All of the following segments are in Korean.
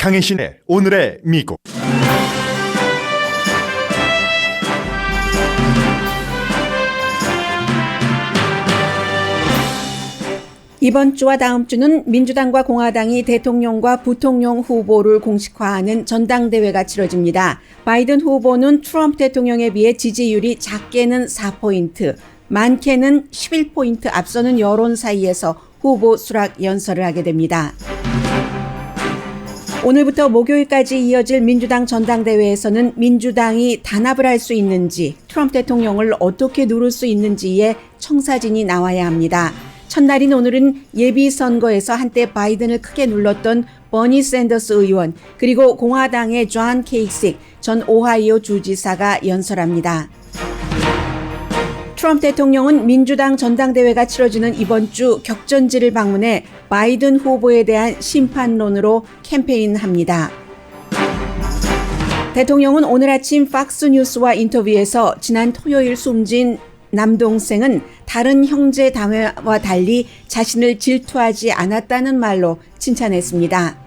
강혜신의 오늘의 미국. 이번 주와 다음 주는 민주당과 공화당이 대통령과 부통령 후보를 공식화하는 전당대회가 치러집니다. 바이든 후보는 트럼프 대통령에 비해 지지율이 작게는 4포인트, 많게는 11포인트 앞서는 여론 사이에서 후보 수락 연설을 하게 됩니다. 오늘부터 목요일까지 이어질 민주당 전당대회에서는 민주당이 단합을 할 수 있는지, 트럼프 대통령을 어떻게 누를 수 있는지에 청사진이 나와야 합니다. 첫날인 오늘은 예비선거에서 한때 바이든을 크게 눌렀던 버니 샌더스 의원, 그리고 공화당의 존 케이식 전 오하이오 주지사가 연설합니다. 트럼프 대통령은 민주당 전당대회가 치러지는 이번 주 격전지를 방문해 바이든 후보에 대한 심판론으로 캠페인합니다. 대통령은 오늘 아침 팍스뉴스와 인터뷰에서 지난 토요일 숨진 남동생은 다른 형제 자매와 달리 자신을 질투하지 않았다는 말로 칭찬했습니다.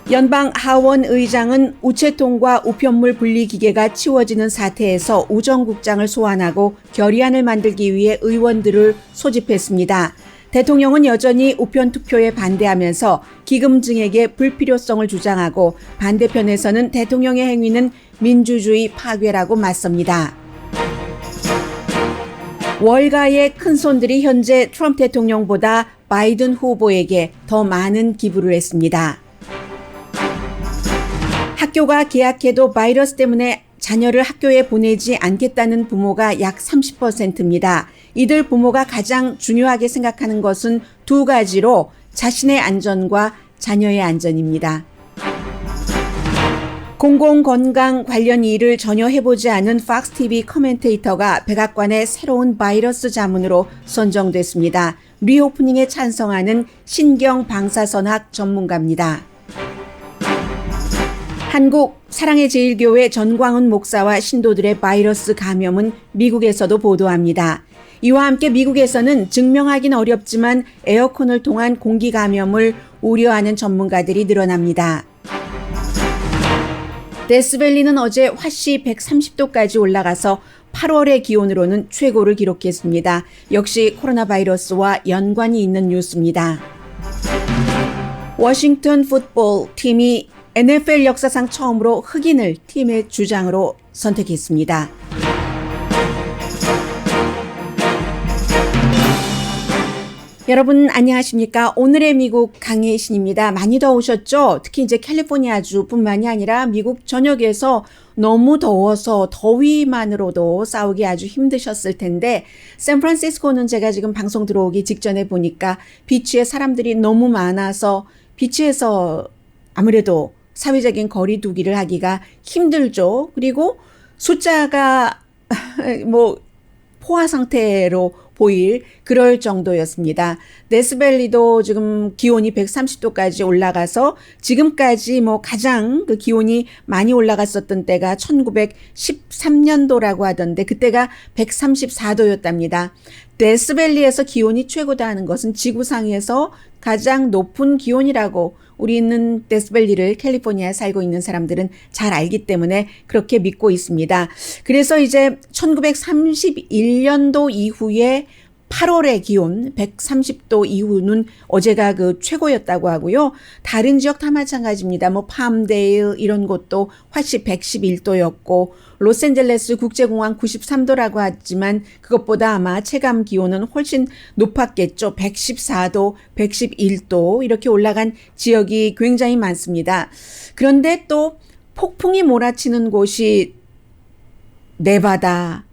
연방 하원 의장은 우체통과 우편물 분리 기계가 치워지는 사태에서 우정국장을 소환하고 결의안을 만들기 위해 의원들을 소집했습니다. 대통령은 여전히 우편 투표에 반대하면서 기금증에게 불필요성을 주장하고, 반대편에서는 대통령의 행위는 민주주의 파괴라고 맞섭니다. 월가의 큰손들이 현재 트럼프 대통령보다 바이든 후보에게 더 많은 기부를 했습니다. 학교가 개학해도 바이러스 때문에 자녀를 학교에 보내지 않겠다는 부모가 약 30%입니다. 이들 부모가 가장 중요하게 생각하는 것은 두 가지로 자신의 안전과 자녀의 안전입니다. 공공건강 관련 일을 전혀 해보지 않은 팍스TV 커멘테이터가 백악관의 새로운 바이러스 자문으로 선정됐습니다. 리오프닝에 찬성하는 신경방사선학 전문가입니다. 한국 사랑의 제일교회 전광훈 목사와 신도들의 바이러스 감염은 미국에서도 보도합니다. 이와 함께 미국에서는 증명하긴 어렵지만 에어컨을 통한 공기 감염을 우려하는 전문가들이 늘어납니다. 데스밸리는 어제 화씨 130도까지 올라가서 8월의 기온으로는 최고를 기록했습니다. 역시 코로나 바이러스와 연관이 있는 뉴스입니다. 워싱턴 풋볼 팀이 NFL 역사상 처음으로 흑인을 팀의 주장으로 선택했습니다. 여러분 안녕하십니까? 오늘의 미국 강혜신입니다. 많이 더우셨죠? 특히 이제 캘리포니아주뿐만이 아니라 미국 전역에서 너무 더워서 더위만으로도 싸우기 아주 힘드셨을 텐데, 샌프란시스코는 제가 지금 방송 들어오기 직전에 보니까 비치에 사람들이 너무 많아서 비치에서 아무래도 사회적인 거리 두기를 하기가 힘들죠. 그리고 숫자가 포화 상태로 보일 그럴 정도였습니다. 데스밸리도 지금 기온이 130도까지 올라가서 지금까지 가장 그 기온이 많이 올라갔었던 때가 1913년도라고 하던데 그때가 134도였답니다. 데스밸리에서 기온이 최고다 하는 것은 지구상에서 가장 높은 기온이라고 우리는 데스밸리를 캘리포니아에 살고 있는 사람들은 잘 알기 때문에 그렇게 믿고 있습니다. 그래서 이제 1931년도 이후에 8월의 기온 130도 이후는 어제가 그 최고였다고 하고요. 다른 지역 다 마찬가지입니다. 팜데일 이런 곳도 화씨 111도였고, 로스앤젤레스 국제공항 93도라고 하지만 그것보다 아마 체감 기온은 훨씬 높았겠죠. 114도, 111도 이렇게 올라간 지역이 굉장히 많습니다. 그런데 또 폭풍이 몰아치는 곳이 네바다,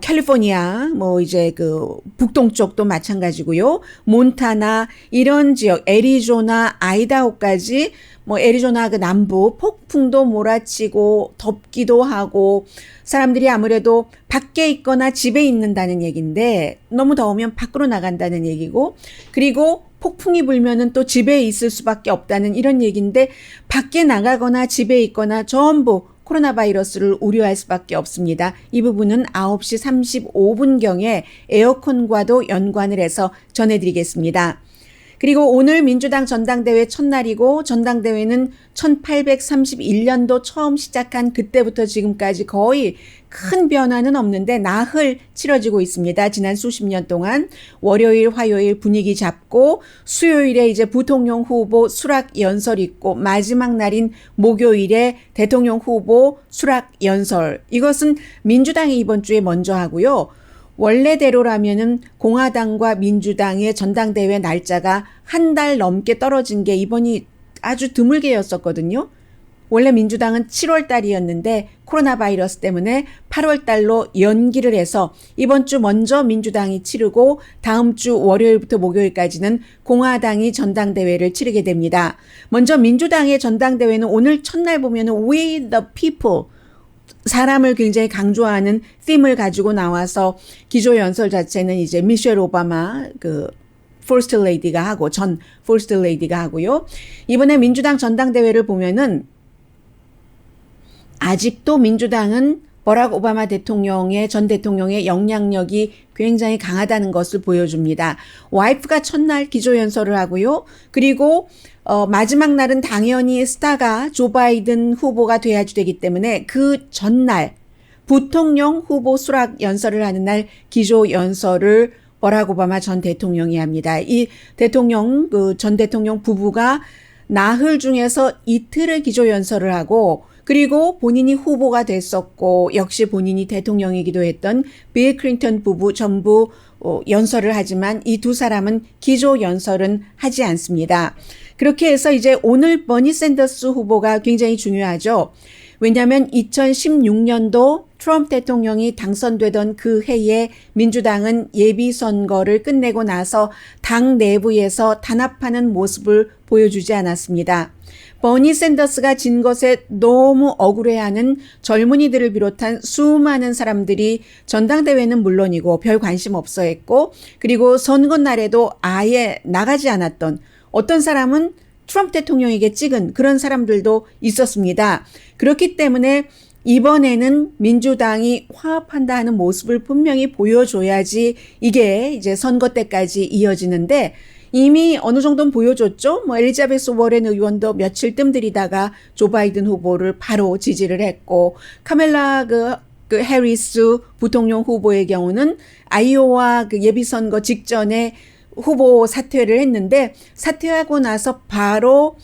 캘리포니아, 이제 그 북동쪽도 마찬가지고요. 몬타나 이런 지역, 애리조나, 아이다호까지 애리조나 그 남부 폭풍도 몰아치고 덥기도 하고, 사람들이 아무래도 밖에 있거나 집에 있는다는 얘기인데 너무 더우면 밖으로 나간다는 얘기고, 그리고 폭풍이 불면은 또 집에 있을 수밖에 없다는 이런 얘기인데, 밖에 나가거나 집에 있거나 전부 코로나 바이러스를 우려할 수밖에 없습니다. 이 부분은 9시 35분경에 에어컨과도 연관을 해서 전해드리겠습니다. 그리고 오늘 민주당 전당대회 첫날이고 전당대회는 1831년도 처음 시작한 그때부터 지금까지 거의 큰 변화는 없는데 나흘 치러지고 있습니다. 지난 수십 년 동안 월요일, 화요일 분위기 잡고 수요일에 이제 부통령 후보 수락 연설 있고 마지막 날인 목요일에 대통령 후보 수락 연설. 이것은 민주당이 이번 주에 먼저 하고요. 원래대로라면은 공화당과 민주당의 전당대회 날짜가 한 달 넘게 떨어진 게 이번이 아주 드물게였었거든요. 원래 민주당은 7월 달이었는데 코로나 바이러스 때문에 8월 달로 연기를 해서 이번 주 먼저 민주당이 치르고 다음 주 월요일부터 목요일까지는 공화당이 전당대회를 치르게 됩니다. 먼저 민주당의 전당대회는 오늘 첫날 보면은 We the People, 사람을 굉장히 강조하는 팀을 가지고 나와서 기조 연설 자체는 이제 미셸 오바마 퍼스트 레이디가 하고 전 퍼스트 레이디가 하고요. 이번에 민주당 전당대회를 보면은 아직도 민주당은 버락 오바마 전 대통령의 영향력이 굉장히 강하다는 것을 보여줍니다. 와이프가 첫날 기조연설을 하고요. 그리고 마지막 날은 당연히 스타가 조 바이든 후보가 돼야지 되기 때문에 그 전날 부통령 후보 수락 연설을 하는 날 기조연설을 버락 오바마 전 대통령이 합니다. 이 전 대통령 부부가 나흘 중에서 이틀을 기조연설을 하고 그리고 본인이 후보가 됐었고 역시 본인이 대통령이기도 했던 빌 클린턴 부부 전부 연설을 하지만 이 두 사람은 기조 연설은 하지 않습니다. 그렇게 해서 이제 오늘 버니 샌더스 후보가 굉장히 중요하죠. 왜냐하면 2016년도 트럼프 대통령이 당선되던 그 해에 민주당은 예비선거를 끝내고 나서 당 내부에서 단합하는 모습을 보여주지 않았습니다. 버니 샌더스가 진 것에 너무 억울해하는 젊은이들을 비롯한 수많은 사람들이 전당대회는 물론이고 별 관심 없어 했고 그리고 선거 날에도 아예 나가지 않았던 어떤 사람은 트럼프 대통령에게 찍은 그런 사람들도 있었습니다. 그렇기 때문에 이번에는 민주당이 화합한다 하는 모습을 분명히 보여줘야지 이게 이제 선거 때까지 이어지는데 이미 어느 정도는 보여줬죠. 엘리자베스 워렌 의원도 며칠 뜸들이다가 조 바이든 후보를 바로 지지를 했고 카멜라 해리스 부통령 후보의 경우는 아이오와 예비선거 직전에 후보 사퇴를 했는데 사퇴하고 나서 바로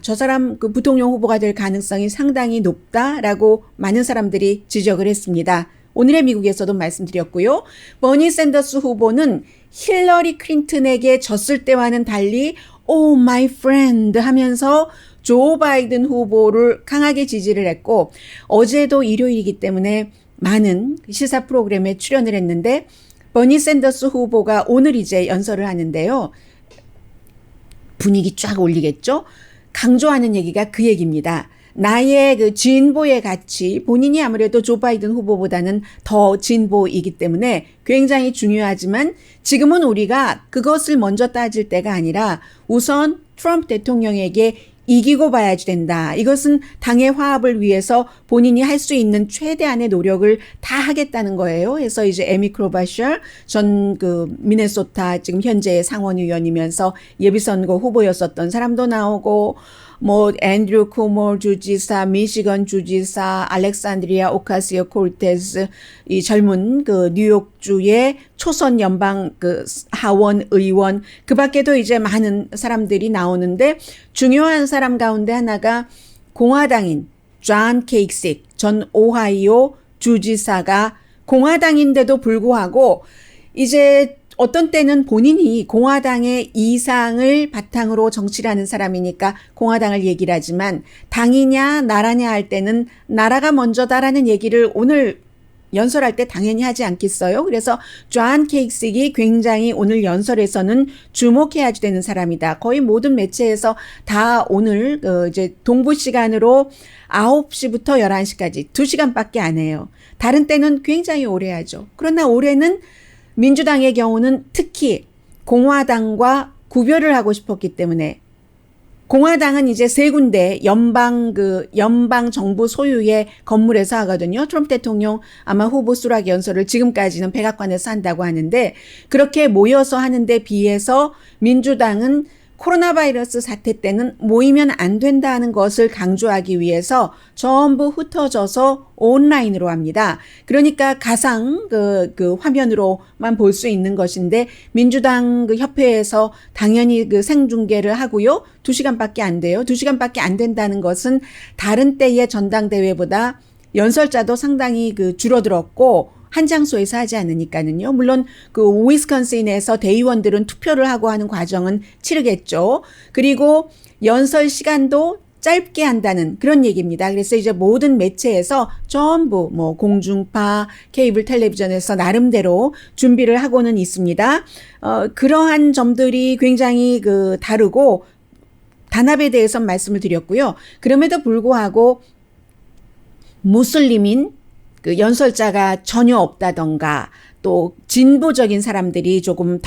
저 사람 부통령 후보가 될 가능성이 상당히 높다라고 많은 사람들이 지적을 했습니다. 오늘의 미국에서도 말씀드렸고요. 버니 샌더스 후보는 힐러리 클린턴에게 졌을 때와는 달리 Oh my friend 하면서 조 바이든 후보를 강하게 지지를 했고 어제도 일요일이기 때문에 많은 시사 프로그램에 출연을 했는데 버니 샌더스 후보가 오늘 이제 연설을 하는데요. 분위기 쫙 올리겠죠? 강조하는 얘기가 그 얘기입니다. 나의 진보의 가치, 본인이 아무래도 조 바이든 후보보다는 더 진보이기 때문에 굉장히 중요하지만 지금은 우리가 그것을 먼저 따질 때가 아니라 우선 트럼프 대통령에게 이기고 봐야지 된다. 이것은 당의 화합을 위해서 본인이 할 수 있는 최대한의 노력을 다 하겠다는 거예요. 그래서 이제 에미 클로바셔 전 미네소타 지금 현재 상원의원이면서 예비선거 후보였었던 사람도 나오고 앤드류 쿠모 주지사, 미시건 주지사, 알렉산드리아 오카시오 콜테스, 이 젊은 뉴욕주의 초선 연방 하원 의원, 그 밖에도 이제 많은 사람들이 나오는데 중요한 사람 가운데 하나가 공화당인 존 케이식 전 오하이오 주지사가 공화당인데도 불구하고 이제 어떤 때는 본인이 공화당의 이상을 바탕으로 정치를 하는 사람이니까 공화당을 얘기를 하지만 당이냐 나라냐 할 때는 나라가 먼저다라는 얘기를 오늘 연설할 때 당연히 하지 않겠어요? 그래서 존 케이식이 굉장히 오늘 연설에서는 주목해야 되는 사람이다. 거의 모든 매체에서 다 오늘 이제 동부 시간으로 9시부터 11시까지 2시간밖에 안 해요. 다른 때는 굉장히 오래 하죠. 그러나 올해는 민주당의 경우는 특히 공화당과 구별을 하고 싶었기 때문에 공화당은 이제 세 군데 연방 정부 소유의 건물에서 하거든요. 트럼프 대통령 아마 후보 수락 연설을 지금까지는 백악관에서 한다고 하는데 그렇게 모여서 하는데 비해서 민주당은 코로나 바이러스 사태 때는 모이면 안 된다는 것을 강조하기 위해서 전부 흩어져서 온라인으로 합니다. 그러니까 가상 화면으로만 볼 수 있는 것인데 민주당 협회에서 당연히 생중계를 하고요. 2시간밖에 안 돼요. 2시간밖에 안 된다는 것은 다른 때의 전당대회보다 연설자도 상당히 줄어들었고 한 장소에서 하지 않으니까는요. 물론 위스콘신에서 대의원들은 투표를 하고 하는 과정은 치르겠죠. 그리고 연설 시간도 짧게 한다는 그런 얘기입니다. 그래서 이제 모든 매체에서 전부 공중파, 케이블 텔레비전에서 나름대로 준비를 하고는 있습니다. 그러한 점들이 굉장히 다르고 단합에 대해서 말씀을 드렸고요. 그럼에도 불구하고 무슬림인 연설자가 전혀 없다던가 또 진보적인 사람들이 조금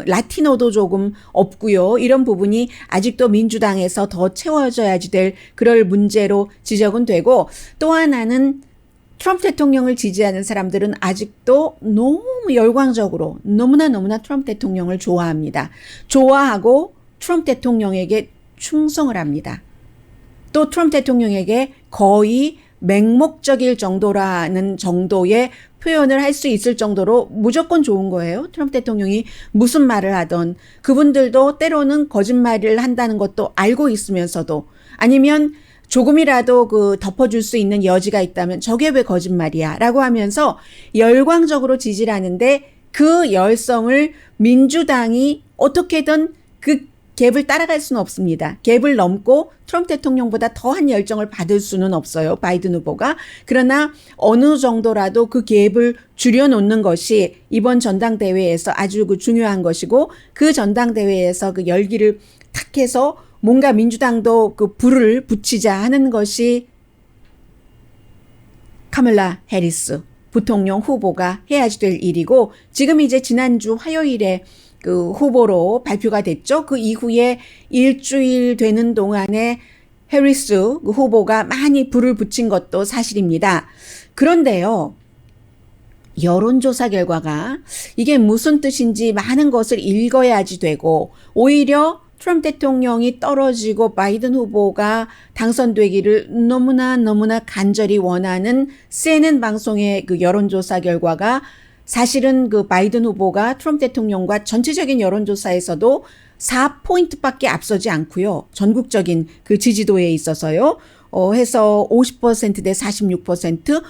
라티노도 조금 없고요. 이런 부분이 아직도 민주당에서 더 채워져야지 될 그럴 문제로 지적은 되고 또 하나는 트럼프 대통령을 지지하는 사람들은 아직도 너무 열광적으로 너무나 트럼프 대통령을 좋아합니다. 좋아하고 트럼프 대통령에게 충성을 합니다. 또 트럼프 대통령에게 거의 맹목적일 정도라는 정도의 표현을 할 수 있을 정도로 무조건 좋은 거예요. 트럼프 대통령이 무슨 말을 하던 그분들도 때로는 거짓말을 한다는 것도 알고 있으면서도 아니면 조금이라도 덮어줄 수 있는 여지가 있다면 저게 왜 거짓말이야 라고 하면서 열광적으로 지지를 하는데 그 열성을 민주당이 어떻게든 갭을 따라갈 수는 없습니다. 갭을 넘고 트럼프 대통령보다 더한 열정을 받을 수는 없어요. 바이든 후보가. 그러나 어느 정도라도 그 갭을 줄여놓는 것이 이번 전당대회에서 아주 중요한 것이고 그 전당대회에서 열기를 탁 해서 뭔가 민주당도 불을 붙이자 하는 것이 카멀라 해리스 부통령 후보가 해야지 될 일이고 지금 이제 지난주 화요일에 후보로 발표가 됐죠. 그 이후에 일주일 되는 동안에 해리스 후보가 많이 불을 붙인 것도 사실입니다. 그런데요. 여론조사 결과가 이게 무슨 뜻인지 많은 것을 읽어야지 되고 오히려 트럼프 대통령이 떨어지고 바이든 후보가 당선되기를 너무나 간절히 원하는 CNN 방송의 여론조사 결과가 사실은 바이든 후보가 트럼프 대통령과 전체적인 여론조사에서도 4포인트밖에 앞서지 않고요. 전국적인 지지도에 있어서요. 해서 50%대 46%,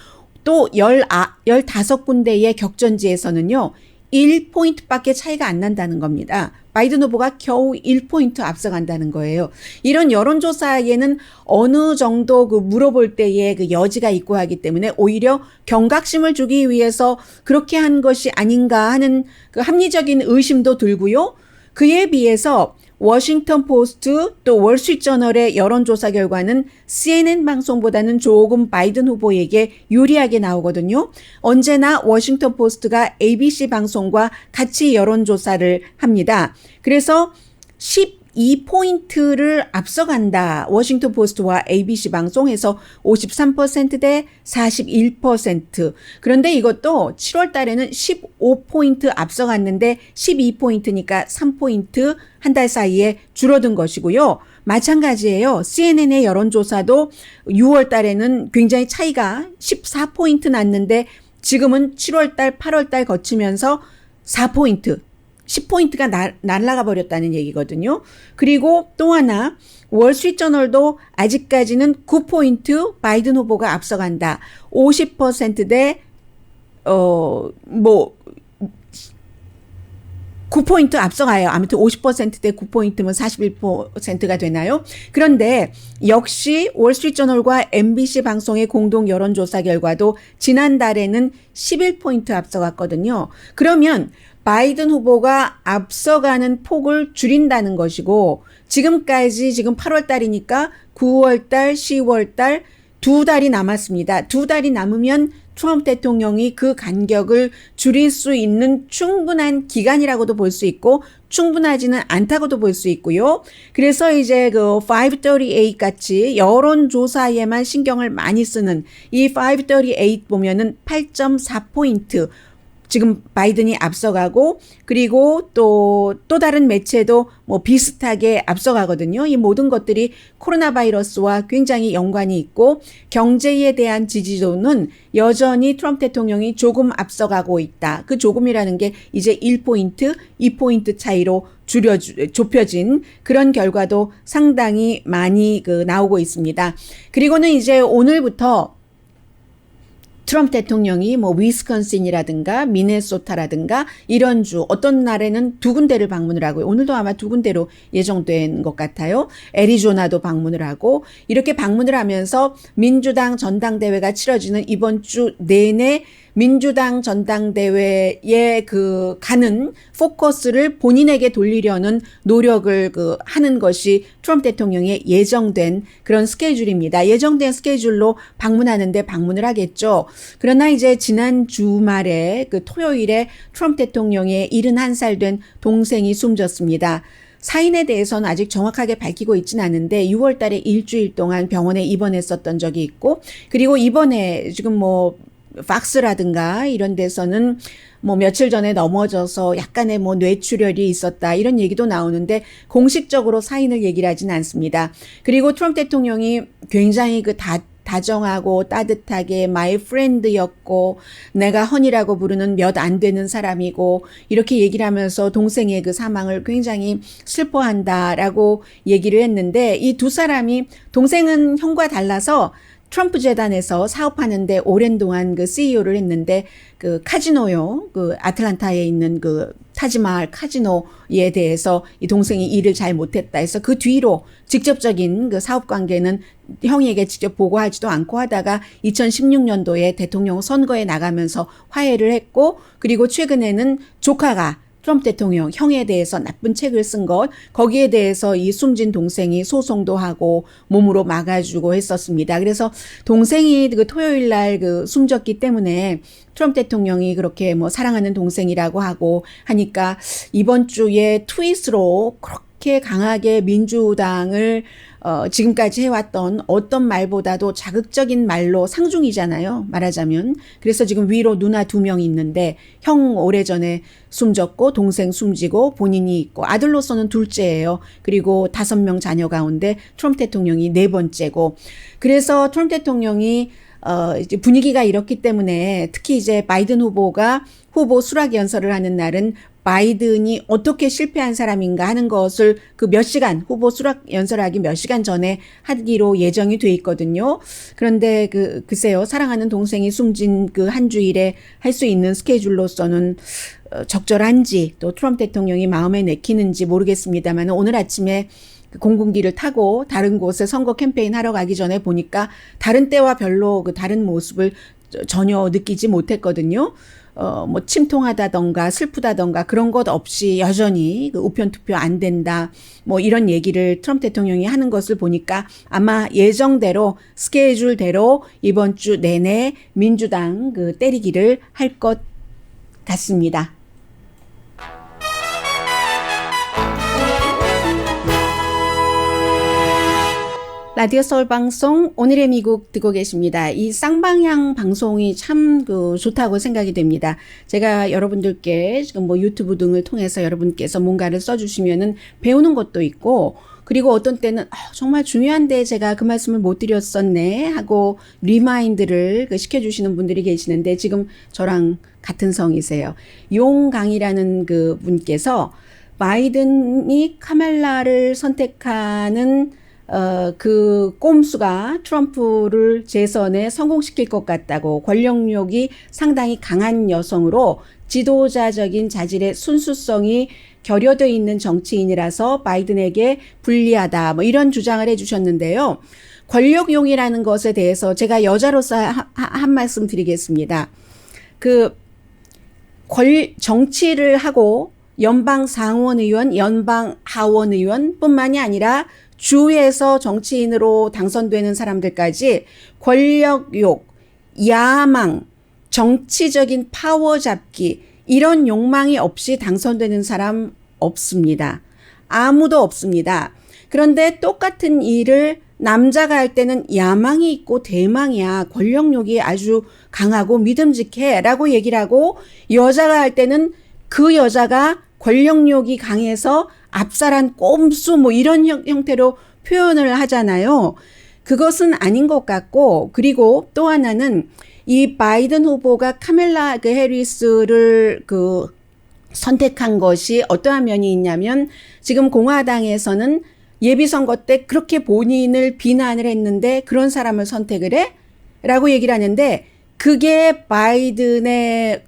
또 15군데의 격전지에서는요. 1포인트밖에 차이가 안 난다는 겁니다. 바이든 후보가 겨우 1포인트 앞서간다는 거예요. 이런 여론조사에는 어느 정도 물어볼 때에 여지가 있고 하기 때문에 오히려 경각심을 주기 위해서 그렇게 한 것이 아닌가 하는 합리적인 의심도 들고요. 그에 비해서 워싱턴 포스트 또 월스트리트저널의 여론조사 결과는 CNN 방송보다는 조금 바이든 후보에게 유리하게 나오거든요. 언제나 워싱턴 포스트가 ABC 방송과 같이 여론조사를 합니다. 그래서 12포인트를 앞서간다. 워싱턴 포스트와 ABC 방송에서 53%대 41%. 그런데 이것도 7월 달에는 15포인트 앞서갔는데 12포인트니까 3포인트 한 달 사이에 줄어든 것이고요. 마찬가지예요. CNN의 여론조사도 6월 달에는 굉장히 차이가 14포인트 났는데 지금은 7월 달, 8월 달 거치면서 4포인트. 10포인트가 날아가 버렸다는 얘기거든요. 그리고 또 하나 월스트리트저널도 아직까지는 9포인트 바이든 후보가 앞서간다. 50%대 9포인트 앞서가요. 아무튼 50%대 9포인트면 41%가 되나요? 그런데 역시 월스트리트저널과 MBC 방송의 공동 여론조사 결과도 지난달에는 11포인트 앞서갔거든요. 그러면 바이든 후보가 앞서가는 폭을 줄인다는 것이고 지금까지 지금 8월 달이니까 9월 달, 10월 달 2달이 남았습니다. 2달이 남으면 트럼프 대통령이 그 간격을 줄일 수 있는 충분한 기간이라고도 볼 수 있고 충분하지는 않다고도 볼 수 있고요. 그래서 이제 그 538 같이 여론조사에만 신경을 많이 쓰는 이 538 보면은 8.4포인트 지금 바이든이 앞서가고 그리고 또 다른 매체도 뭐 비슷하게 앞서가거든요. 이 모든 것들이 코로나 바이러스와 굉장히 연관이 있고 경제에 대한 지지도는 여전히 트럼프 대통령이 조금 앞서가고 있다. 그 조금이라는 게 이제 1포인트, 2포인트 차이로 좁혀진 그런 결과도 상당히 많이 나오고 있습니다. 그리고는 이제 오늘부터 트럼프 대통령이 뭐 위스콘신이라든가 미네소타라든가 이런 주 어떤 날에는 두 군데를 방문을 하고요. 오늘도 아마 두 군데로 예정된 것 같아요. 애리조나도 방문을 하고 이렇게 방문을 하면서 민주당 전당대회가 치러지는 이번 주 내내 민주당 전당대회에 가는 포커스를 본인에게 돌리려는 노력을 하는 것이 트럼프 대통령의 예정된 그런 스케줄입니다. 예정된 스케줄로 방문하는데 방문을 하겠죠. 그러나 이제 지난 주말에 토요일에 트럼프 대통령의 71살 된 동생이 숨졌습니다. 사인에 대해서는 아직 정확하게 밝히고 있지는 않은데 6월 달에 일주일 동안 병원에 입원했었던 적이 있고 그리고 이번에 지금 뭐 팍스라든가 이런 데서는 뭐 며칠 전에 넘어져서 약간의 뭐 뇌출혈이 있었다 이런 얘기도 나오는데 공식적으로 사인을 얘기를 하진 않습니다. 그리고 트럼프 대통령이 굉장히 다정하고 따뜻하게 my friend였고 내가 헌이라고 부르는 몇 안 되는 사람이고 이렇게 얘기를 하면서 동생의 그 사망을 굉장히 슬퍼한다라고 얘기를 했는데 이 두 사람이 동생은 형과 달라서 트럼프 재단에서 사업하는데 오랜 동안 CEO를 했는데 카지노요. 아틀란타에 있는 타지마할 카지노에 대해서 이 동생이 일을 잘 못했다 해서 그 뒤로 직접적인 사업 관계는 형에게 직접 보고하지도 않고 하다가 2016년도에 대통령 선거에 나가면서 화해를 했고 그리고 최근에는 조카가 트럼프 대통령 형에 대해서 나쁜 책을 쓴 것 거기에 대해서 이 숨진 동생이 소송도 하고 몸으로 막아주고 했었습니다. 그래서 동생이 토요일 날 숨졌기 때문에 트럼프 대통령이 그렇게 뭐 사랑하는 동생이라고 하고 하니까 이번 주에 트윗으로 그렇게 강하게 민주당을 지금까지 해왔던 어떤 말보다도 자극적인 말로 상중이잖아요. 말하자면. 그래서 지금 위로 누나 2명이 있는데 형 오래전에 숨졌고 동생 숨지고 본인이 있고 아들로서는 둘째예요. 그리고 5명 자녀 가운데 트럼프 대통령이 4번째고 그래서 트럼프 대통령이 이제 분위기가 이렇기 때문에 특히 이제 바이든 후보가 후보 수락 연설을 하는 날은 바이든이 어떻게 실패한 사람인가 하는 것을 몇 시간 후보 수락 연설하기 몇 시간 전에 하기로 예정이 돼 있거든요. 그런데 글쎄요 사랑하는 동생이 숨진 한 주일에 할 수 있는 스케줄로서는 적절한지 또 트럼프 대통령이 마음에 내키는지 모르겠습니다만 오늘 아침에 공군기를 타고 다른 곳에 선거 캠페인 하러 가기 전에 보니까 다른 때와 별로 다른 모습을 전혀 느끼지 못했거든요. 뭐 침통하다던가 슬프다던가 그런 것 없이 여전히 우편 투표 안 된다. 뭐 이런 얘기를 트럼프 대통령이 하는 것을 보니까 아마 예정대로 스케줄대로 이번 주 내내 민주당 때리기를 할 것 같습니다. 라디오 서울 방송 오늘의 미국 듣고 계십니다. 이 쌍방향 방송이 참 좋다고 생각이 됩니다. 제가 여러분들께 지금 뭐 유튜브 등을 통해서 여러분께서 뭔가를 써주시면은 배우는 것도 있고 그리고 어떤 때는 정말 중요한데 제가 그 말씀을 못 드렸었네 하고 리마인드를 시켜주시는 분들이 계시는데 지금 저랑 같은 성이세요. 용강이라는 분께서 바이든이 카멜라를 선택하는 꼼수가 트럼프를 재선에 성공시킬 것 같다고 권력욕이 상당히 강한 여성으로 지도자적인 자질의 순수성이 결여되어 있는 정치인이라서 바이든에게 불리하다 뭐 이런 주장을 해주셨는데요. 권력욕이라는 것에 대해서 제가 여자로서 한 말씀 드리겠습니다. 정치를 하고 연방 상원의원, 연방 하원의원 뿐만이 아니라 주에서 정치인으로 당선되는 사람들까지 권력욕, 야망, 정치적인 파워 잡기 이런 욕망이 없이 당선되는 사람 없습니다. 아무도 없습니다. 그런데 똑같은 일을 남자가 할 때는 야망이 있고 대망이야. 권력욕이 아주 강하고 믿음직해 라고 얘기를 하고 여자가 할 때는 그 여자가 권력욕이 강해서 압살한 꼼수 뭐 이런 형태로 표현을 하잖아요. 그것은 아닌 것 같고 그리고 또 하나는 이 바이든 후보가 카멜라 해리스를 선택한 것이 어떠한 면이 있냐면 지금 공화당에서는 예비선거 때 그렇게 본인을 비난을 했는데 그런 사람을 선택을 해? 라고 얘기를 하는데 그게 바이든의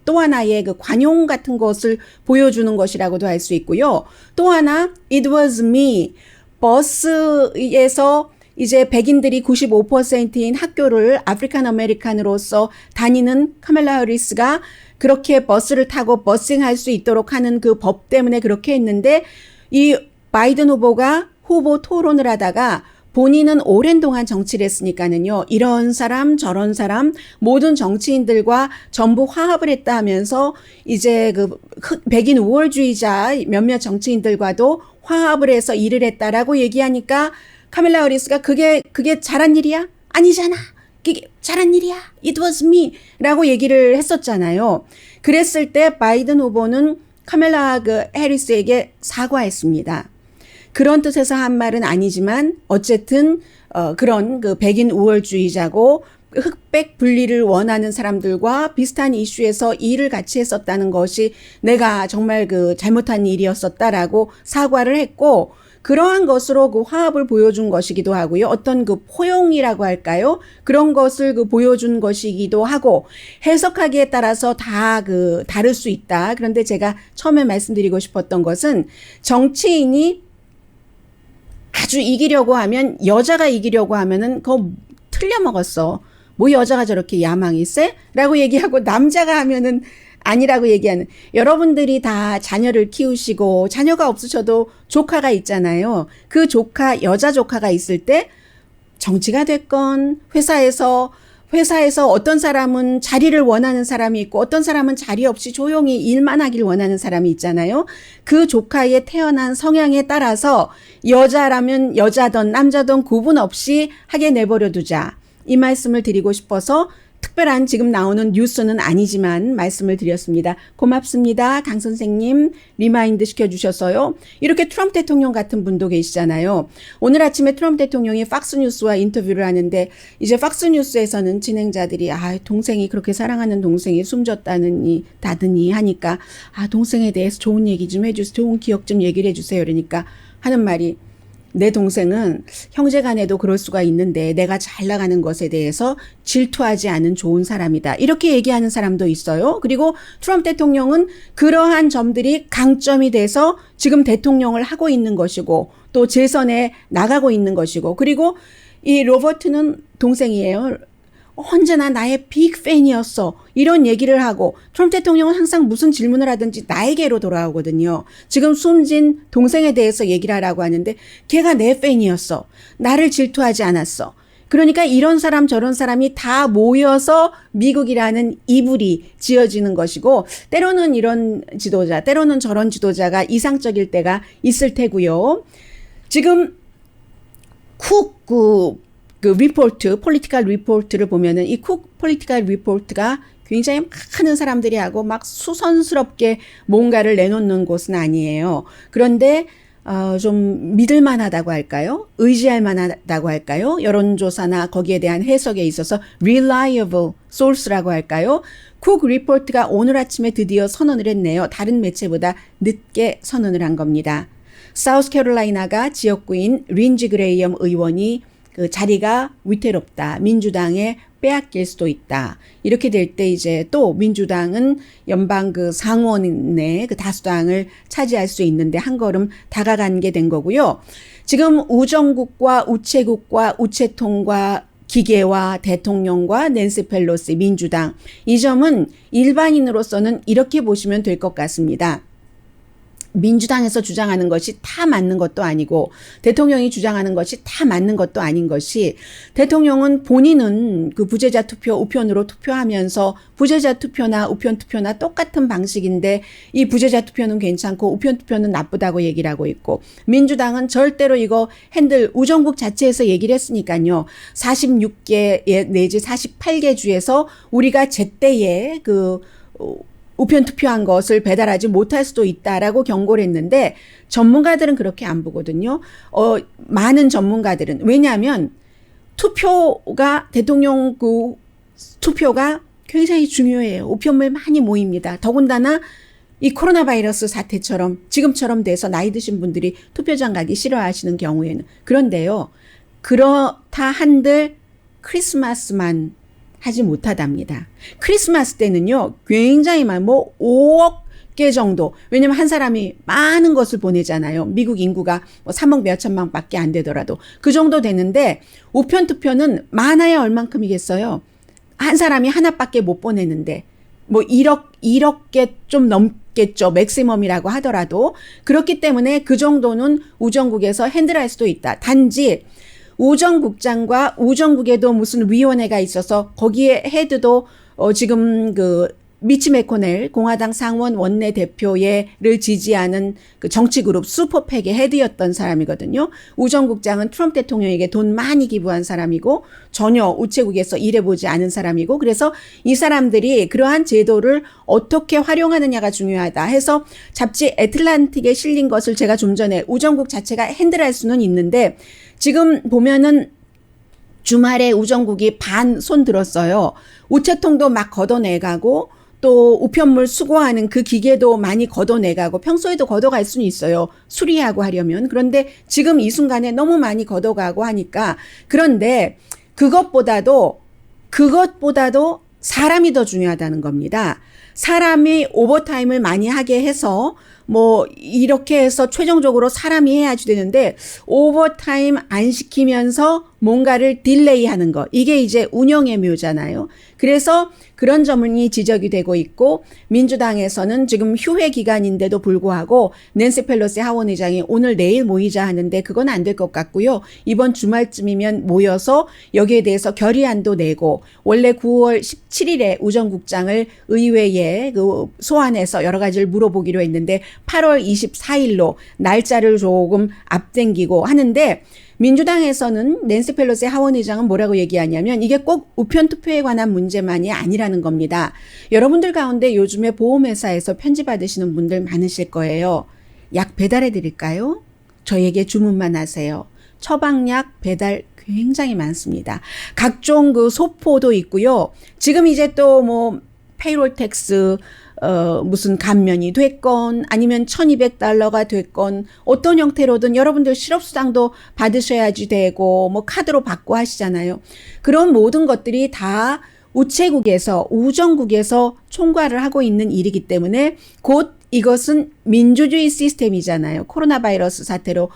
또 하나의 관용 같은 것을 보여주는 것이라고도 할 수 있고요. 또 하나, it was me. 버스에서 이제 백인들이 95%인 학교를 아프리칸 아메리칸으로서 다니는 카멜라 해리스가 그렇게 버스를 타고 버싱할 수 있도록 하는 그 법 때문에 그렇게 했는데 이 바이든 후보가 후보 토론을 하다가 본인은 오랜 동안 정치를 했으니까는요. 이런 사람 저런 사람 모든 정치인들과 전부 화합을 했다 하면서 이제 백인 우월주의자 몇몇 정치인들과도 화합을 해서 일을 했다라고 얘기하니까 카멜라 해리스가 그게 잘한 일이야? 아니잖아. 그게 잘한 일이야. It was me. 라고 얘기를 했었잖아요. 그랬을 때 바이든 후보는 카멜라 해리스에게 사과했습니다. 그런 뜻에서 한 말은 아니지만 어쨌든 그런 백인 우월주의자고 흑백 분리를 원하는 사람들과 비슷한 이슈에서 일을 같이 했었다는 것이 내가 정말 잘못한 일이었었다라고 사과를 했고 그러한 것으로 화합을 보여준 것이기도 하고요. 어떤 포용이라고 할까요? 그런 것을 보여준 것이기도 하고 해석하기에 따라서 다 다를 수 있다. 그런데 제가 처음에 말씀드리고 싶었던 것은 정치인이 아주 이기려고 하면 여자가 이기려고 하면은 그거 틀려먹었어. 뭐 여자가 저렇게 야망이 세? 라고 얘기하고 남자가 하면은 아니라고 얘기하는 여러분들이 다 자녀를 키우시고 자녀가 없으셔도 조카가 있잖아요. 그 여자 조카가 있을 때 정치가 됐건 회사에서 어떤 사람은 자리를 원하는 사람이 있고 어떤 사람은 자리 없이 조용히 일만 하길 원하는 사람이 있잖아요. 그 조카의 태어난 성향에 따라서 여자라면 여자든 남자든 구분 없이 하게 내버려 두자. 이 말씀을 드리고 싶어서 특별한 지금 나오는 뉴스는 아니지만 말씀을 드렸습니다. 고맙습니다. 강 선생님 리마인드 시켜주셔서요. 이렇게 트럼프 대통령 같은 분도 계시잖아요. 오늘 아침에 트럼프 대통령이 팍스뉴스와 인터뷰를 하는데 이제 팍스뉴스에서는 진행자들이 동생이 그렇게 사랑하는 동생이 숨졌다느니 하니까 동생에 대해서 좋은 얘기 좀 해주세요. 좋은 기억 좀 얘기를 해주세요. 그러니까 하는 말이 내 동생은 형제간에도 그럴 수가 있는데 내가 잘 나가는 것에 대해서 질투하지 않은 좋은 사람이다. 이렇게 얘기하는 사람도 있어요. 그리고 트럼프 대통령은 그러한 점들이 강점이 돼서 지금 대통령을 하고 있는 것이고 또 재선에 나가고 있는 것이고 그리고 이 로버트는 동생이에요. 언제나 나의 빅 팬이었어. 이런 얘기를 하고 트럼프 대통령은 항상 무슨 질문을 하든지 나에게로 돌아오거든요. 지금 숨진 동생에 대해서 얘기를 하라고 하는데 걔가 내 팬이었어. 나를 질투하지 않았어. 그러니까 이런 사람 저런 사람이 다 모여서 미국이라는 이불이 지어지는 것이고 때로는 이런 지도자 때로는 저런 지도자가 이상적일 때가 있을 테고요. 지금 쿡 리포트, 폴리티컬 리포트를 보면은 이 쿡 폴리티컬 리포트가 굉장히 많은 사람들이 하고 막 수선스럽게 뭔가를 내놓는 곳은 아니에요. 그런데 좀 믿을만하다고 할까요? 의지할 만하다고 할까요? 여론조사나 거기에 대한 해석에 있어서 reliable source라고 할까요? 쿡 리포트가 오늘 아침에 드디어 선언을 했네요. 다른 매체보다 늦게 선언을 한 겁니다. 사우스캐롤라이나가 지역구인 린지 그레이엄 의원이 자리가 위태롭다. 민주당에 빼앗길 수도 있다. 이렇게 될 때 이제 또 민주당은 연방 상원의 다수당을 차지할 수 있는데 한 걸음 다가간 게 된 거고요. 지금 우정국과 우체국과 우체통과 기계와 대통령과 낸시 펠로시 민주당 이 점은 일반인으로서는 이렇게 보시면 될 것 같습니다. 민주당에서 주장하는 것이 다 맞는 것도 아니고 대통령이 주장하는 것이 다 맞는 것도 아닌 것이 대통령은 본인은 그 부재자 투표 우편으로 투표하면서 부재자 투표나 우편 투표나 똑같은 방식인데 이 부재자 투표는 괜찮고 우편 투표는 나쁘다고 얘기를 하고 있고 민주당은 절대로 이거 핸들 우정국 자체에서 얘기를 했으니까요. 46개 내지 48개 주에서 우리가 제때에 그 우편 투표한 것을 배달하지 못할 수도 있다라고 경고를 했는데 전문가들은 그렇게 안 보거든요. 많은 전문가들은 왜냐하면 투표가 대통령 그 투표가 굉장히 중요해요. 우편물 많이 모입니다. 더군다나 이 코로나 바이러스 사태처럼 지금처럼 돼서 나이 드신 분들이 투표장 가기 싫어하시는 경우에는 그런데요. 그렇다 한들 크리스마스만 하지 못하답니다. 크리스마스 때는요, 굉장히 뭐 5억 개 정도. 왜냐면 한 사람이 많은 것을 보내잖아요. 미국 인구가 뭐 3억 몇천만 밖에 안 되더라도. 그 정도 되는데, 우편 투표는 많아야 얼만큼이겠어요? 한 사람이 하나밖에 못 보내는데, 뭐 1억 개 좀 넘겠죠. 맥시멈이라고 하더라도. 그렇기 때문에 그 정도는 우정국에서 핸들할 수도 있다. 단지, 우정국장과 우정국에도 무슨 위원회가 있어서 거기에 헤드도 지금 그 미치 매코넬 공화당 상원 원내대표를 지지하는 그 정치그룹 슈퍼팩의 헤드였던 사람이거든요. 우정국장은 트럼프 대통령에게 돈 많이 기부한 사람이고 전혀 우체국에서 일해보지 않은 사람이고 그래서 이 사람들이 그러한 제도를 어떻게 활용하느냐가 중요하다 해서 잡지 애틀란틱에 실린 것을 제가 좀 전에 우정국 자체가 핸들할 수는 있는데 지금 보면은 주말에 우정국이 반 손 들었어요. 우체통도 막 걷어내가고 또 우편물 수거하는 그 기계도 많이 걷어내가고 평소에도 걷어갈 수는 있어요. 수리하고 하려면. 그런데 지금 이 순간에 너무 많이 걷어가고 하니까 그런데 그것보다도 사람이 더 중요하다는 겁니다. 사람이 오버타임을 많이 하게 해서 뭐 이렇게 해서 최종적으로 사람이 해야지 되는데 오버타임 안 시키면서 뭔가를 딜레이하는 거 이게 이제 운영의 묘잖아요. 그래서 그런 점이 지적이 되고 있고 민주당에서는 지금 휴회 기간인데도 불구하고 낸시 펠로시 하원의장이 오늘 내일 모이자 하는데 그건 안 될 것 같고요. 이번 주말쯤이면 모여서 여기에 대해서 결의안도 내고 원래 9월 17일에 우정국장을 의회에 그 소환해서 여러 가지를 물어보기로 했는데 8월 24일로 날짜를 조금 앞당기고 하는데 민주당에서는 낸시 펠로시 하원의장은 뭐라고 얘기하냐면 이게 꼭 우편 투표에 관한 문제만이 아니라는 겁니다. 여러분들 가운데 요즘에 보험회사에서 편지 받으시는 분들 많으실 거예요. 약 배달해 드릴까요? 저에게 주문만 하세요. 처방약 배달 굉장히 많습니다. 각종 그 소포도 있고요. 지금 이제 또 뭐 페이롤 텍스 무슨 감면이 됐건 아니면 $1,200가 됐건 어떤 형태로든 여러분들 실업수당도 받으셔야지 되고 뭐 카드로 받고 하시잖아요. 그런 모든 것들이 다 우체국에서 우정국에서 총괄을 하고 있는 일이기 때문에 곧 이것은 민주주의 시스템이잖아요. 코로나 바이러스 사태로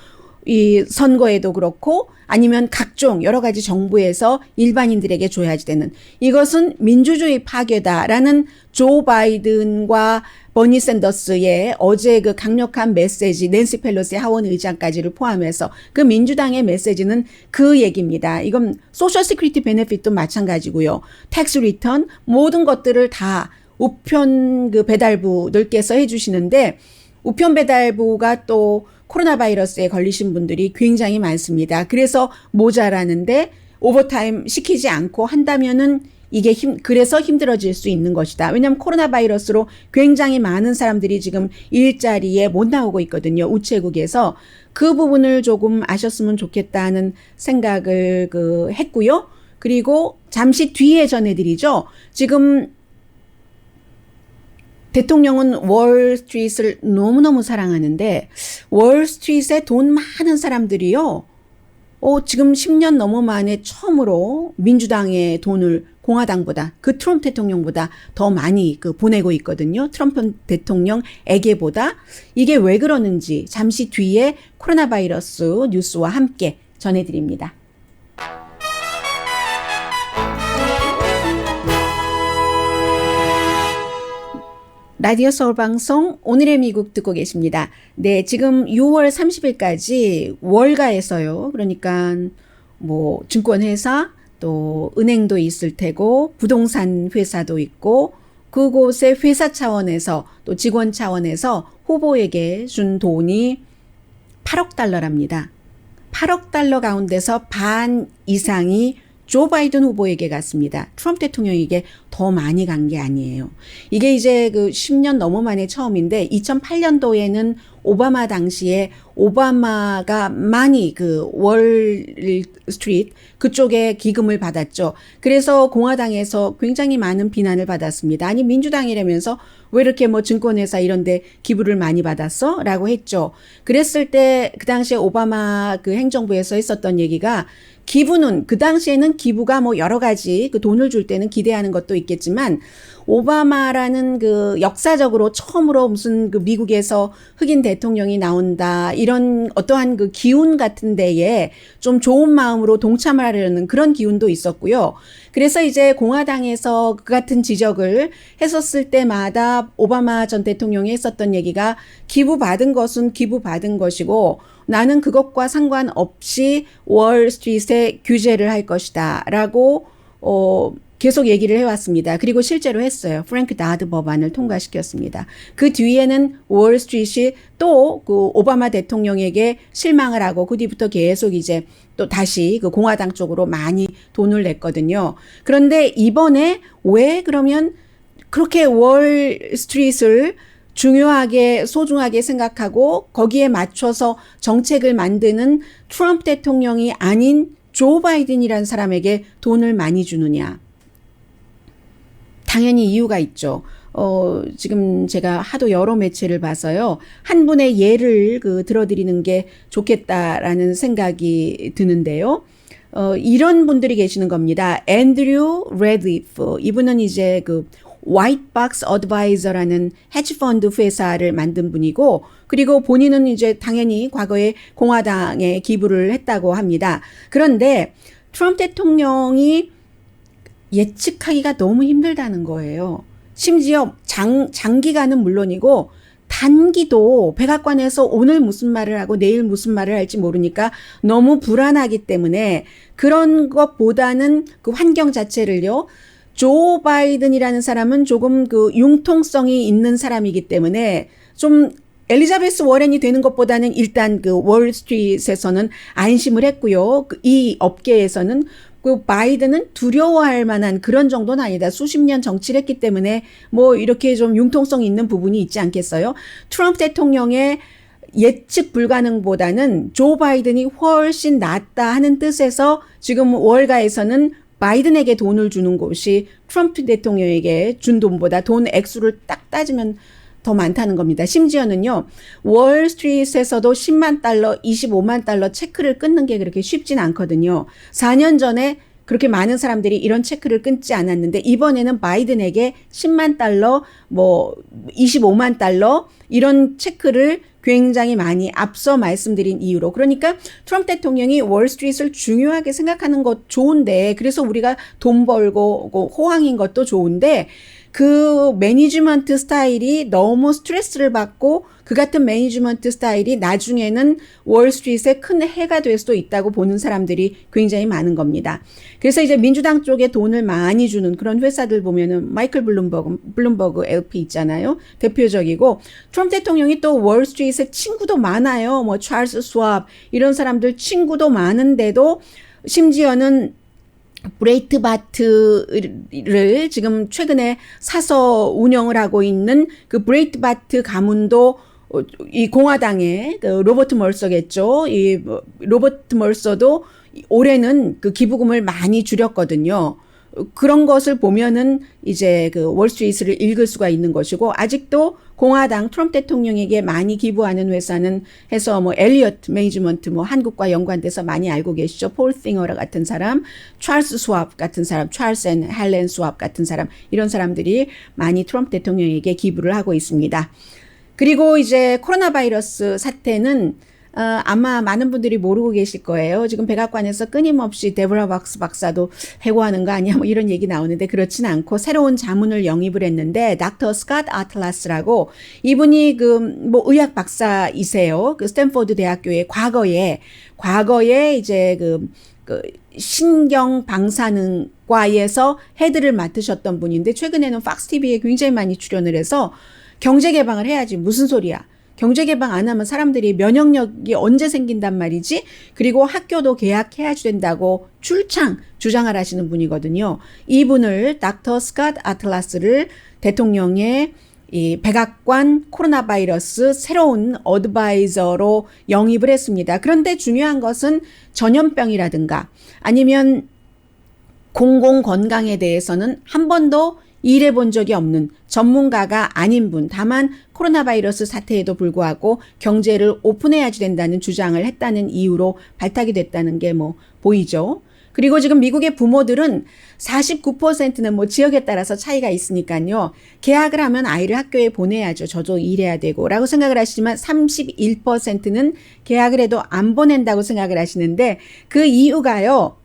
이 선거에도 그렇고 아니면 각종 여러 가지 정부에서 일반인들에게 줘야지 되는 이것은 민주주의 파괴다라는 조 바이든과 버니 샌더스의 어제 그 강력한 메시지 낸시 펠로시 하원 의장까지를 포함해서 그 민주당의 메시지는 그 얘기입니다. 이건 소셜 시큐리티 베네핏도 마찬가지고요. 텍스 리턴 모든 것들을 다 우편 그 배달부들께서 해주시는데 우편 배달부가 또 코로나 바이러스에 걸리신 분들이 굉장히 많습니다. 그래서 모자라는데 오버타임 시키지 않고 한다면은 이게 그래서 힘들어질 수 있는 것이다. 왜냐하면 코로나 바이러스로 굉장히 많은 사람들이 지금 일자리에 못 나오고 있거든요. 우체국에서 그 부분을 조금 아셨으면 좋겠다는 생각을 했고요. 그리고 잠시 뒤에 전해드리죠. 지금 대통령은 월스트리트를 너무너무 사랑하는데 월스트리트에 돈 많은 사람들이요. 지금 10년 넘어 만에 처음으로 민주당의 돈을 공화당보다 그 트럼프 대통령보다 더 많이 보내고 있거든요. 트럼프 대통령에게보다 이게 왜 그러는지 잠시 뒤에 코로나 바이러스 뉴스와 함께 전해드립니다. 라디오 서울 방송 오늘의 미국 듣고 계십니다. 네, 지금 6월 30일까지 월가에서요. 그러니까 뭐 증권회사 또 은행도 있을 테고 부동산 회사도 있고 그곳의 회사 차원에서 또 직원 차원에서 후보에게 준 돈이 8억 달러랍니다. 8억 달러 가운데서 반 이상이 조 바이든 후보에게 갔습니다. 트럼프 대통령에게 더 많이 간 게 아니에요. 이게 이제 그 10년 넘어 만에 처음인데 2008년도에는 오바마 당시에 오바마가 많이 그 월 스트리트 그쪽에 기금을 받았죠. 그래서 공화당에서 굉장히 많은 비난을 받았습니다. 아니 민주당이라면서 왜 이렇게 뭐 증권회사 이런 데 기부를 많이 받았어? 라고 했죠. 그랬을 때 그 당시에 오바마 그 행정부에서 했었던 얘기가 기부는 그 당시에는 기부가 뭐 여러 가지 그 돈을 줄 때는 기대하는 것도 있겠지만 오바마라는 그 역사적으로 처음으로 무슨 그 미국에서 흑인 대통령이 나온다 이런 어떠한 그 기운 같은 데에 좀 좋은 마음으로 동참을 하려는 그런 기운도 있었고요. 그래서 이제 공화당에서 그 같은 지적을 했었을 때마다 오바마 전 대통령이 했었던 얘기가 기부받은 것은 기부받은 것이고 나는 그것과 상관없이 월스트리트에 규제를 할 것이다 라고 계속 얘기를 해왔습니다. 그리고 실제로 했어요. 프랭크 다드 법안을 통과시켰습니다. 그 뒤에는 월스트리트이 또 그 오바마 대통령에게 실망을 하고 그 뒤부터 계속 이제 또 다시 그 공화당 쪽으로 많이 돈을 냈거든요. 그런데 이번에 왜 그러면 그렇게 월스트리트를 중요하게 소중하게 생각하고 거기에 맞춰서 정책을 만드는 트럼프 대통령이 아닌 조 바이든이라는 사람에게 돈을 많이 주느냐. 당연히 이유가 있죠. 지금 제가 하도 여러 매체를 봐서요. 한 분의 예를 들어드리는 게 좋겠다라는 생각이 드는데요. 이런 분들이 계시는 겁니다. 앤드류 레드리프. 이분은 이제 그 화이트박스 어드바이저라는 헤지펀드 회사를 만든 분이고 그리고 본인은 이제 당연히 과거에 공화당에 기부를 했다고 합니다. 그런데 트럼프 대통령이 예측하기가 너무 힘들다는 거예요. 심지어 장기간은 물론이고 단기도 백악관에서 오늘 무슨 말을 하고 내일 무슨 말을 할지 모르니까 너무 불안하기 때문에 그런 것보다는 그 환경 자체를요. 조 바이든이라는 사람은 조금 그 융통성이 있는 사람이기 때문에 좀 엘리자베스 워렌이 되는 것보다는 일단 그 월스트리트에서는 안심을 했고요. 이 업계에서는 그 바이든은 두려워할 만한 그런 정도는 아니다. 수십 년 정치를 했기 때문에 뭐 이렇게 좀 융통성이 있는 부분이 있지 않겠어요? 트럼프 대통령의 예측 불가능보다는 조 바이든이 훨씬 낫다 하는 뜻에서 지금 월가에서는 바이든에게 돈을 주는 곳이 트럼프 대통령에게 준 돈보다 돈 액수를 딱 따지면 더 많다는 겁니다. 심지어는요. 월스트리트에서도 10만 달러, 25만 달러 체크를 끊는 게 그렇게 쉽진 않거든요. 4년 전에 그렇게 많은 사람들이 이런 체크를 끊지 않았는데 이번에는 바이든에게 10만 달러, 뭐 25만 달러 이런 체크를 굉장히 많이 앞서 말씀드린 이유로. 그러니까 트럼프 대통령이 월스트리트를 중요하게 생각하는 것 좋은데 그래서 우리가 돈 벌고 호황인 것도 좋은데 그 매니지먼트 스타일이 너무 스트레스를 받고 그 같은 매니지먼트 스타일이 나중에는 월스트리트에 큰 해가 될 수도 있다고 보는 사람들이 굉장히 많은 겁니다. 그래서 이제 민주당 쪽에 돈을 많이 주는 그런 회사들 보면은 마이클 블룸버그 LP 있잖아요. 대표적이고 트럼프 대통령이 또 월스트리트에 친구도 많아요. 뭐 찰스 스왑 이런 사람들 친구도 많은데도 심지어는 브레이트바트를 지금 최근에 사서 운영을 하고 있는 그 브레이트바트 가문도 이 공화당의 그 로버트 멀서겠죠. 이 로버트 멀서도 올해는 그 기부금을 많이 줄였거든요. 그런 것을 보면은 이제 그 월스트리트를 읽을 수가 있는 것이고 아직도 공화당 트럼프 대통령에게 많이 기부하는 회사는 해서 뭐 엘리어트 매니지먼트 뭐 한국과 연관돼서 많이 알고 계시죠. 폴 싱어 같은 사람, 찰스 스왑 같은 사람, 찰스 앤 헬렌 스왑 같은 사람 이런 사람들이 많이 트럼프 대통령에게 기부를 하고 있습니다. 그리고 이제 코로나 바이러스 사태는 아마 많은 분들이 모르고 계실 거예요. 지금 백악관에서 끊임없이 데보라 박스 박사도 해고하는 거 아니야? 뭐 이런 얘기 나오는데 그렇진 않고 새로운 자문을 영입을 했는데 닥터 스캇 아틀라스라고 이분이 뭐 의학 박사이세요. 그 스탠포드 대학교의 과거에 이제 그 신경 방사능과에서 헤드를 맡으셨던 분인데 최근에는 팍스 TV에 굉장히 많이 출연을 해서 경제 개방을 해야지. 무슨 소리야? 경제 개방 안 하면 사람들이 면역력이 언제 생긴단 말이지? 그리고 학교도 개학해야 된다고 출창 주장을 하시는 분이거든요. 이분을 닥터 스캇 아틀라스를 대통령의 이 백악관 코로나 바이러스 새로운 어드바이저로 영입을 했습니다. 그런데 중요한 것은 전염병이라든가 아니면 공공건강에 대해서는 한 번도 일해 본 적이 없는 전문가가 아닌 분, 다만 코로나 바이러스 사태에도 불구하고 경제를 오픈해야지 된다는 주장을 했다는 이유로 발탁이 됐다는 게 뭐 보이죠. 그리고 지금 미국의 부모들은 49%는 뭐 지역에 따라서 차이가 있으니까요. 개학을 하면 아이를 학교에 보내야죠. 저도 일해야 되고 라고 생각을 하시지만 31%는 개학을 해도 안 보낸다고 생각을 하시는데 그 이유가요.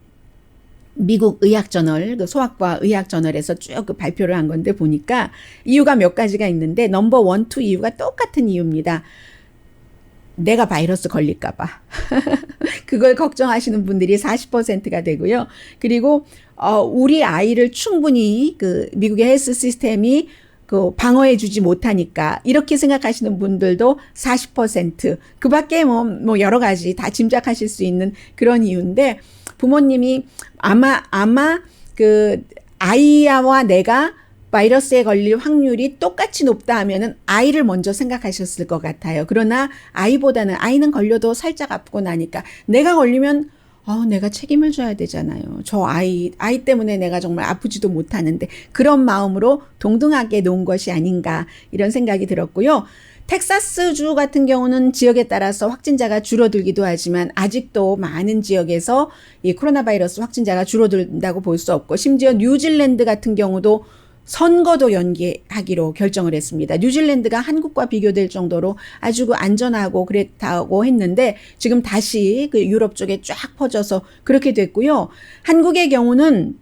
미국 의학저널, 그 소아과 의학저널에서 쭉 그 발표를 한 건데 보니까 이유가 몇 가지가 있는데 넘버 1, 2 이유가 똑같은 이유입니다. 내가 바이러스 걸릴까봐. 그걸 걱정하시는 분들이 40%가 되고요. 그리고, 우리 아이를 충분히 그 미국의 헬스 시스템이 그 방어해주지 못하니까 이렇게 생각하시는 분들도 40%. 그 밖에 뭐 여러 가지 다 짐작하실 수 있는 그런 이유인데 부모님이 아마 그 아이와 내가 바이러스에 걸릴 확률이 똑같이 높다 하면은 아이를 먼저 생각하셨을 것 같아요. 그러나 아이보다는 아이는 걸려도 살짝 아프고 나니까 내가 걸리면 내가 책임을 져야 되잖아요. 저 아이 때문에 내가 정말 아프지도 못하는데 그런 마음으로 동등하게 놓은 것이 아닌가 이런 생각이 들었고요. 텍사스주 같은 경우는 지역에 따라서 확진자가 줄어들기도 하지만 아직도 많은 지역에서 이 코로나 바이러스 확진자가 줄어든다고 볼 수 없고 심지어 뉴질랜드 같은 경우도 선거도 연기하기로 결정을 했습니다. 뉴질랜드가 한국과 비교될 정도로 아주 안전하고 그랬다고 했는데 지금 다시 그 유럽 쪽에 쫙 퍼져서 그렇게 됐고요. 한국의 경우는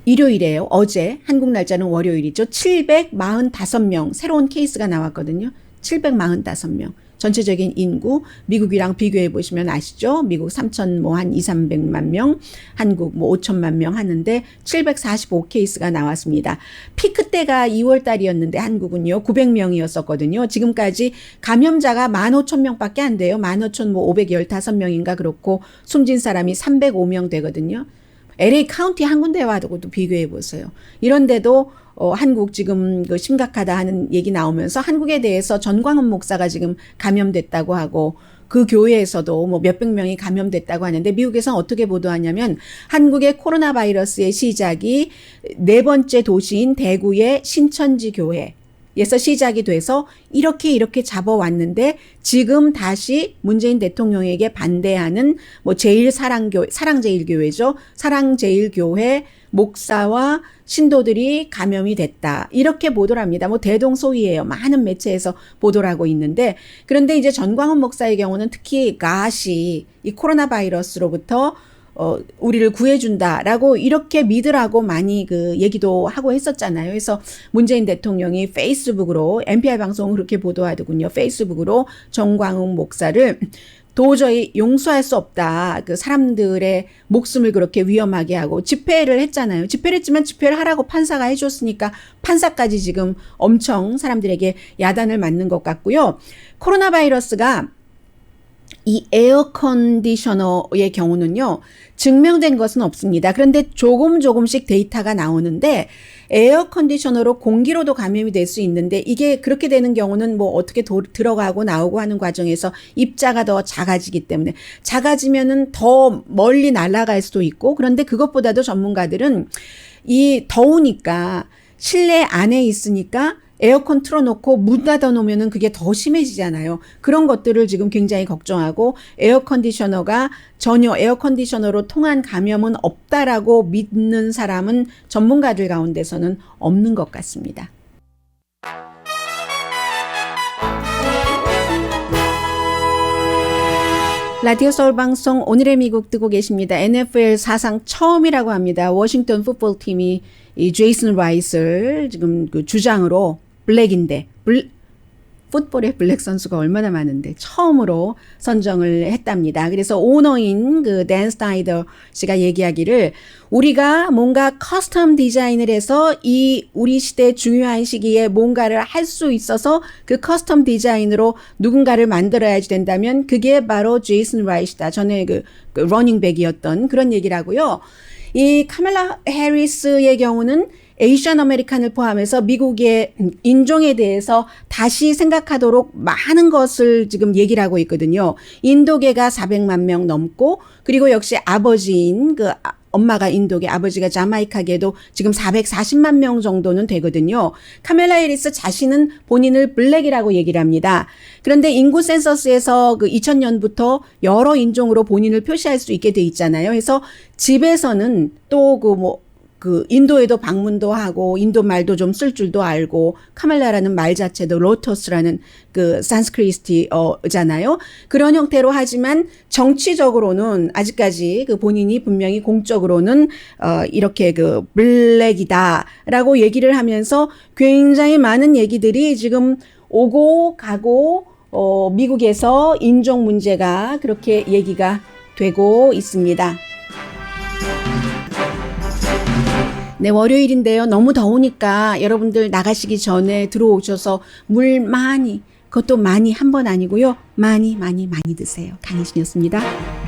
일요일에요. 어제 한국 날짜는 월요일이죠. 745명 새로운 케이스가 나왔거든요. 745명. 전체적인 인구 미국이랑 비교해 보시면 아시죠? 미국 3천 뭐 한 2,300만 명, 한국 뭐 5천만 명 하는데 745 케이스가 나왔습니다. 피크 때가 2월 달이었는데 한국은요 900명이었었거든요. 지금까지 감염자가 15,000명밖에 안 돼요. 15,515명인가 그렇고 숨진 사람이 305명 되거든요. LA 카운티 한 군데와도 비교해 보세요. 이런데도 한국 지금 그 심각하다 하는 얘기 나오면서 한국에 대해서 전광훈 목사가 지금 감염됐다고 하고 그 교회에서도 뭐 몇백 명이 감염됐다고 하는데 미국에서는 어떻게 보도하냐면 한국의 코로나 바이러스의 시작이 네 번째 도시인 대구의 신천지 교회 에서 시작이 돼서 이렇게 잡아왔는데 지금 다시 문재인 대통령에게 반대하는 뭐 사랑제일교회죠. 사랑제일교회 목사와 신도들이 감염이 됐다. 이렇게 보도를 합니다. 뭐 대동소이해요. 많은 매체에서 보도를 하고 있는데 그런데 이제 전광훈 목사의 경우는 특히 갓이 이 코로나 바이러스로부터 우리를 구해준다라고 이렇게 믿으라고 많이 그 얘기도 하고 했었잖아요. 그래서 문재인 대통령이 페이스북으로 NPR 방송은 그렇게 보도하더군요. 페이스북으로 전광훈 목사를 도저히 용서할 수 없다. 그 사람들의 목숨을 그렇게 위험하게 하고 집회를 했잖아요. 집회를 했지만 집회를 하라고 판사가 해줬으니까 판사까지 지금 엄청 사람들에게 야단을 맞는 것 같고요. 코로나 바이러스가 이 에어컨디셔너의 경우는요, 증명된 것은 없습니다. 그런데 조금씩 데이터가 나오는데, 에어컨디셔너로 공기로도 감염이 될 수 있는데, 이게 그렇게 되는 경우는 뭐 어떻게 들어가고 나오고 하는 과정에서 입자가 더 작아지기 때문에, 작아지면은 더 멀리 날아갈 수도 있고, 그런데 그것보다도 전문가들은 이 더우니까 실내 안에 있으니까 에어컨 틀어놓고 문 닫아놓으면 그게 더 심해지잖아요. 그런 것들을 지금 굉장히 걱정하고 에어컨디셔너가 전혀 에어컨디셔너로 통한 감염은 없다라고 믿는 사람은 전문가들 가운데서는 없는 것 같습니다. 라디오 서울 방송 오늘의 미국 듣고 계십니다. NFL 사상 처음이라고 합니다. 워싱턴 풋볼 팀이 이 제이슨 라이스를 지금 그 주장으로 블랙인데 풋볼에 블랙 선수가 얼마나 많은데 처음으로 선정을 했답니다. 그래서 오너인 그 댄 스나이더 씨가 얘기하기를 우리가 뭔가 커스텀 디자인을 해서 이 우리 시대 중요한 시기에 뭔가를 할 수 있어서 그 커스텀 디자인으로 누군가를 만들어야지 된다면 그게 바로 제이슨 라이스다. 전에 그 러닝백이었던 그런 얘기를 하고요. 이 카멜라 해리스의 경우는 에이시안 아메리칸을 포함해서 미국의 인종에 대해서 다시 생각하도록 많은 것을 지금 얘기를 하고 있거든요. 인도계가 400만 명 넘고 그리고 역시 아버지인 그 엄마가 인도계, 아버지가 자마이카계도 지금 440만 명 정도는 되거든요. 카멜라 해리스 자신은 본인을 블랙이라고 얘기를 합니다. 그런데 인구 센서스에서 그 2000년부터 여러 인종으로 본인을 표시할 수 있게 돼 있잖아요. 그래서 집에서는 또 그 인도에도 방문도 하고 인도 말도 좀 쓸 줄도 알고 카멜라라는 말 자체도 로터스라는 그 산스크리트잖아요. 그런 형태로 하지만 정치적으로는 아직까지 그 본인이 분명히 공적으로는 이렇게 그 블랙이다라고 얘기를 하면서 굉장히 많은 얘기들이 지금 오고 가고 미국에서 인종 문제가 그렇게 얘기가 되고 있습니다. 네, 월요일인데요. 너무 더우니까 여러분들 나가시기 전에 들어오셔서 물 많이, 그것도 많이 한 번 아니고요. 많이 드세요. 강희신이었습니다.